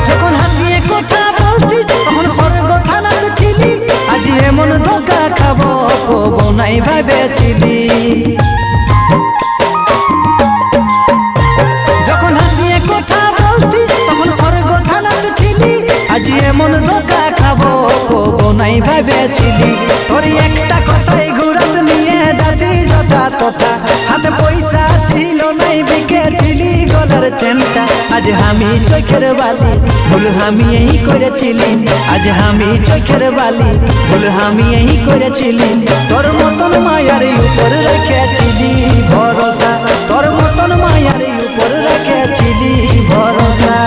যখন হাসিয়ে কথা বলতিস তখন স্বর্গ থানাতে ছিলি, আজ এমন ধোকা খাবো কবো নাই ভেবেছিলি। যখন হাসিয়ে কথা বলতিস তখন স্বর্গ থানাতে ছিলি, আজ এমন ধোকা খাবো কবো নাই ভেবেছিলি। তোর একটা কথাই ঘুরাত নিয়ে যাতি যথা তথা, হাতে পয়সা ছিল নাই বিকেছিলি গলার চেনটা। আজ আমি চোখের বালি ভুল আমি এই করেছিলি, আজ আমি চোখের বালি ভুল আমি এই করেছিলি। তোর মতন মায়ার উপর রেখেছিলি ভরসা, তোর মতন মায়ার উপর রেখেছিলি ভরসা।